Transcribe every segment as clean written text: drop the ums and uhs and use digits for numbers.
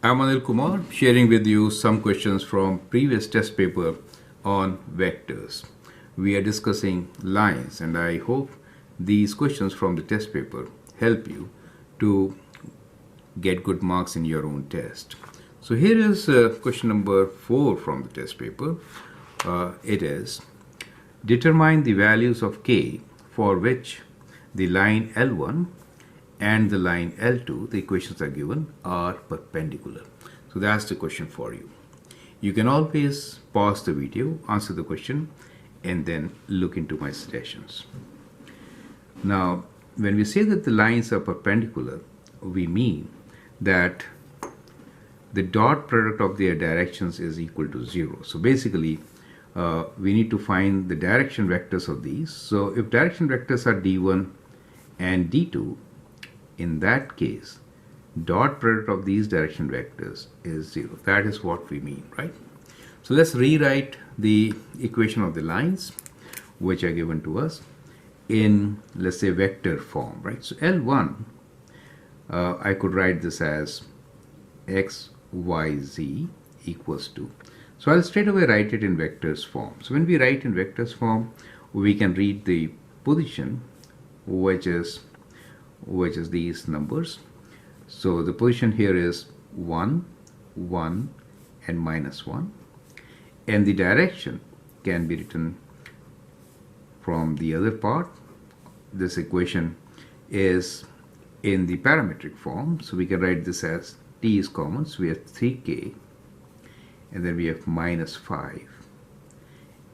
I'm Anil Kumar, sharing with you some questions from previous test paper on vectors. We are discussing lines, and I hope these questions from the test paper help you to get good marks in your own test. So here is question number 4 from the test paper. It is, determine the values of k for which the line L1 and the line L2, the equations are given, are perpendicular. So that's the question for you. You can always pause the video, answer the question, and then look into my suggestions. Now, when we say that the lines are perpendicular, we mean that the dot product of their directions is equal to 0. So basically, we need to find the direction vectors of these. So if direction vectors are d1 and d2, in that case, dot product of these direction vectors is 0. That is what we mean, right? So let's rewrite the equation of the lines which are given to us in, let's say, vector form, right? So L1, I could write this as x, y, z equals to. So I'll straight away write it in vectors form. So when we write in vectors form, we can read the position, which is these numbers. So the position here is 1, 1, and minus 1. And the direction can be written from the other part. This equation is in the parametric form. So we can write this as t is common. So we have 3k. And then we have minus 5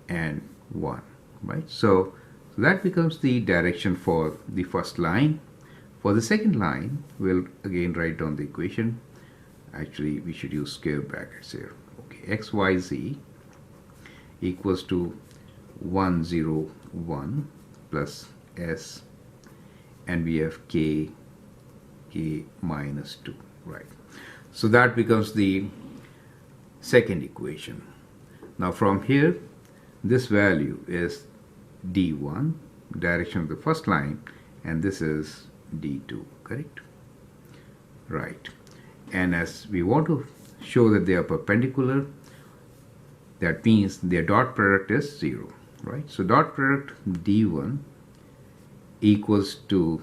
and 1, right? So that becomes the direction for the first line. For the second line, we'll again write down the equation. Actually, we should use square brackets here. Okay, x, y, z equals to 1, 0, 1 plus s, and we have k minus 2, right? So that becomes the second equation. Now from here, this value is d1, direction of the first line, and this is d2, correct? Right. And as we want to show that they are perpendicular, that means their dot product is 0, right? So dot product d1 equals to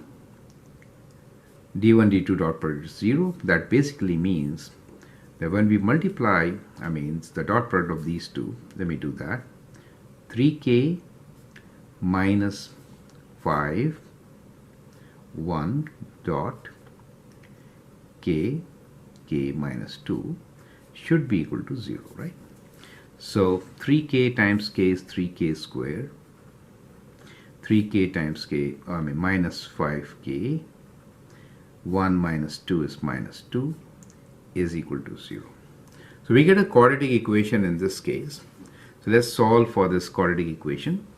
d1, d2 dot product is 0. That basically means that when we multiply, the dot product of these two, let me do that, 3k minus 5, 1 dot k minus 2 should be equal to 0, right? So 3k times k is 3k squared. 3k times k, minus 5k. 1 minus 2 is minus 2 is equal to 0. So we get a quadratic equation in this case. So let's solve for this quadratic equation.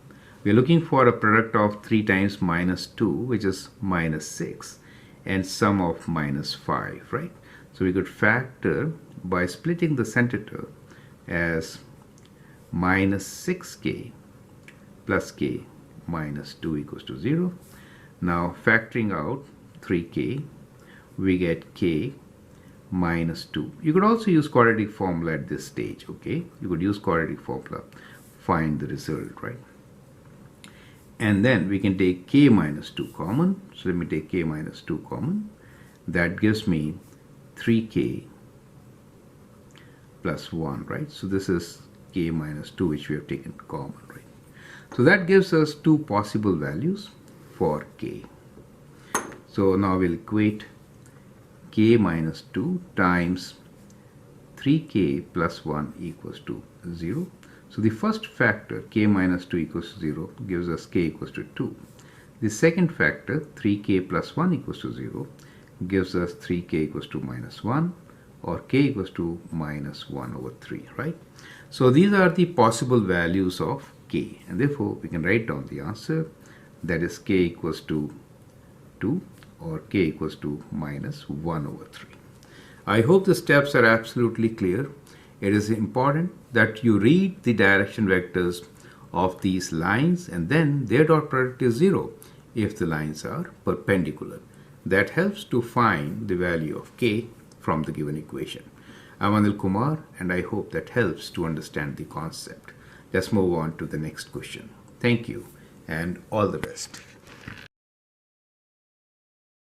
We are looking for a product of 3 times minus 2, which is minus 6, and sum of minus 5, right? So we could factor by splitting the center term as minus 6k plus k minus 2 equals to 0. Now factoring out 3k, we get k minus 2. You could also use quadratic formula at this stage, okay? You could use quadratic formula, find the result, right? And then we can take k minus 2 common. So let me take k minus 2 common. That gives me 3k plus 1, right? So this is k minus 2, which we have taken common, right? So that gives us two possible values for k. So now we'll equate k minus 2 times 3k plus 1 equals to 0. So the first factor, k minus 2 equals to 0, gives us k equals to 2. The second factor, 3k plus 1 equals to 0, gives us 3k equals to minus 1, or k equals to minus 1 over 3, right? So these are the possible values of k, and therefore we can write down the answer, that is k equals to 2 or k equals to minus 1 over 3. I hope the steps are absolutely clear. It is important that you read the direction vectors of these lines, and then their dot product is 0 if the lines are perpendicular. That helps to find the value of k from the given equation. I'm Anil Kumar, and I hope that helps to understand the concept. Let's move on to the next question. Thank you, and all the best.